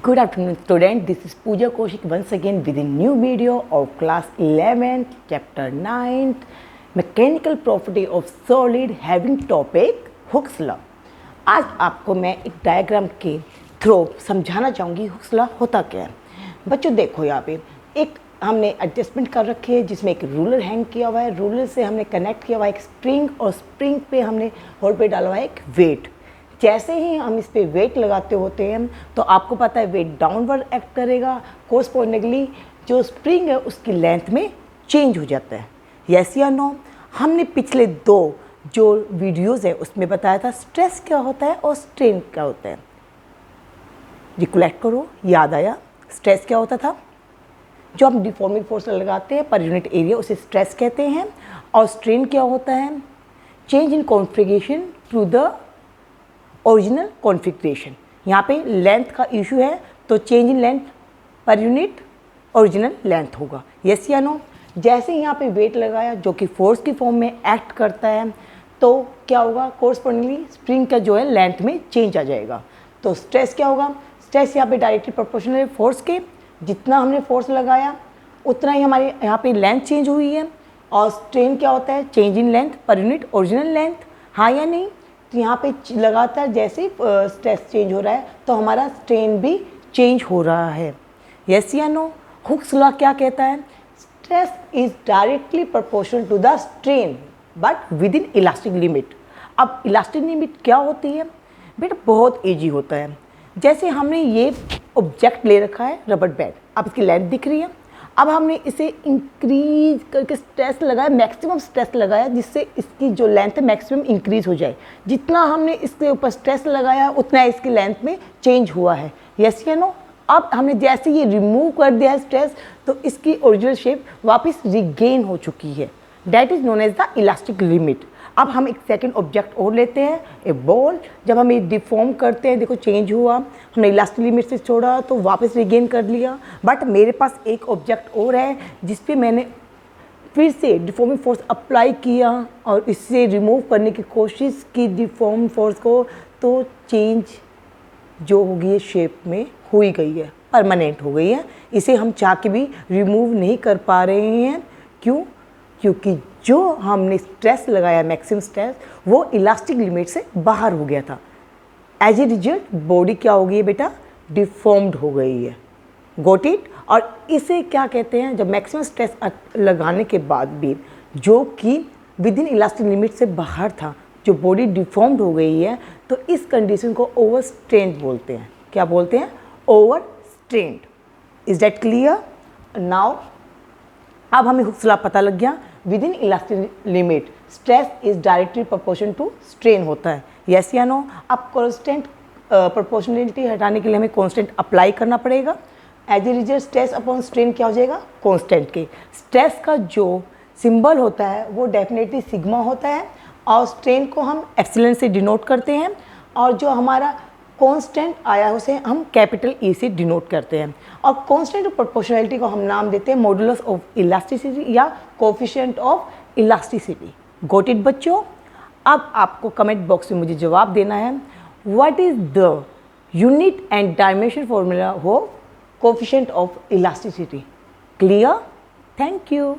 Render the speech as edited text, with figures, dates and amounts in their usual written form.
Good afternoon student, this is Pooja Kaushik once again with a new video of class 11th chapter 9th mechanical property of solid having topic Hooke's law। आज आपको मैं एक diagram के through समझाना चाहूँगी Hooke's law होता क्या है। बच्चों देखो यहाँ पे एक हमने एडजस्टमेंट कर रखी है जिसमें एक रूलर हैंग किया हुआ है, रूलर से हमने कनेक्ट किया हुआ है एक स्प्रिंग और स्प्रिंग पे हमने होल पे डाला हुआ है एक वेट। जैसे ही हम इस पे वेट लगाते होते हैं तो आपको पता है वेट डाउनवर्ड एक्ट करेगा, कोरस्पॉन्डिंगली जो स्प्रिंग है उसकी लेंथ में चेंज हो जाता है। यस या नो? हमने पिछले दो जो वीडियोस है उसमें बताया था स्ट्रेस क्या होता है और स्ट्रेन क्या होता है। रिकलेक्ट करो, याद आया? स्ट्रेस क्या होता था? जो हम डिफॉर्मिंग फोर्स लगाते हैं पर यूनिट एरिया उसे स्ट्रेस कहते हैं। और स्ट्रेन क्या होता है? Change in configuration to the original configuration. यहाँ पे लेंथ का इशू है तो change in length per unit original length होगा। यस या नो? जैसे यहाँ पे वेट लगाया जो कि फोर्स की फॉर्म में एक्ट करता है तो क्या होगा? कोरस्पॉन्डिंगली स्प्रिंग का जो है लेंथ में चेंज आ जाएगा। तो स्ट्रेस क्या होगा? स्ट्रेस यहाँ पे डायरेक्टली प्रोपोर्शनल है फोर्स के, जितना हमने फोर्स लगाया उतना ही हमारे यहाँ पे लेंथ चेंज हुई है। और स्ट्रेन क्या होता है? Change in length per unit original length. हाँ या नहीं? तो यहाँ पे लगातार जैसे स्ट्रेस चेंज हो रहा है तो हमारा स्ट्रेन भी चेंज हो रहा है। यस या नो? हुक्स लॉ क्या कहता है? Stress is directly proportional to the strain but within elastic limit. अब इलास्टिक लिमिट क्या होती है बेटा? बहुत ईजी होता है। जैसे हमने ये ऑब्जेक्ट ले रखा है रबर बैंड, अब इसकी लेंथ दिख रही है। अब हमने इसे इंक्रीज करके स्ट्रेस लगाया, मैक्सिमम स्ट्रेस लगाया जिससे इसकी जो लेंथ है मैक्सिमम इंक्रीज हो जाए। जितना हमने इसके ऊपर स्ट्रेस लगाया उतना इसकी लेंथ में चेंज हुआ है। यस या नो? अब हमने जैसे ये रिमूव कर दिया है स्ट्रेस तो इसकी ओरिजिनल शेप वापस रिगेन हो चुकी है। That is known as the elastic limit. अब हम एक सेकंड ऑब्जेक्ट और लेते हैं, ए बॉल। जब हम ये डिफॉर्म करते हैं, देखो चेंज हुआ, हमने इलास्टिक लिमिट से छोड़ा तो वापस रिगेन कर लिया। बट मेरे पास एक ऑब्जेक्ट और है जिस पे मैंने फिर से डिफॉर्मिंग फोर्स अप्लाई किया और इससे रिमूव करने की कोशिश की डिफॉर्म फोर्स को, तो चेंज जो होगी ये शेप में हुई गई है, परमानेंट हो गई है। इसे हम चाह के भी रिमूव नहीं कर पा रहे हैं। क्यों? क्योंकि जो हमने स्ट्रेस लगाया मैक्सिमम स्ट्रेस वो इलास्टिक लिमिट से बाहर हो गया था। एज ए रिजल्ट बॉडी क्या हो गई है बेटा? डिफॉर्म्ड हो गई है। Got it? और इसे क्या कहते हैं? जब मैक्सिमम स्ट्रेस लगाने के बाद भी जो कि विद इन इलास्टिक लिमिट से बाहर था, जो बॉडी डिफॉर्म्ड हो गई है, तो इस कंडीशन को ओवर स्ट्रेन्ड बोलते हैं। क्या बोलते हैं? Over strained. Is that clear? Now अब हमें हुक्स लॉ पता लग गया। Within elastic limit stress is directly proportional to strain होता है। यस या नो? अब कॉन्स्टेंट प्रोपोर्शनलिटी हटाने के लिए हमें कॉन्स्टेंट अप्लाई करना पड़ेगा। As a result stress upon strain क्या हो जाएगा? कॉन्स्टेंट के। स्ट्रेस का जो सिंबल होता है वो डेफिनेटली सिग्मा होता है और स्ट्रेन को हम एप्सिलॉन से डिनोट करते हैं और जो हमारा कांस्टेंट आया उसे हम कैपिटल ई से डिनोट करते हैं। और कांस्टेंट ऑफ प्रोपोर्शनैलिटी को हम नाम देते हैं मॉडुलस ऑफ इलास्टिसिटी या coefficient of elasticity. Got it बच्चों? अब आपको कमेंट बॉक्स में मुझे जवाब देना है। What is the unit and dimension formula of coefficient of elasticity? Clear? Thank you.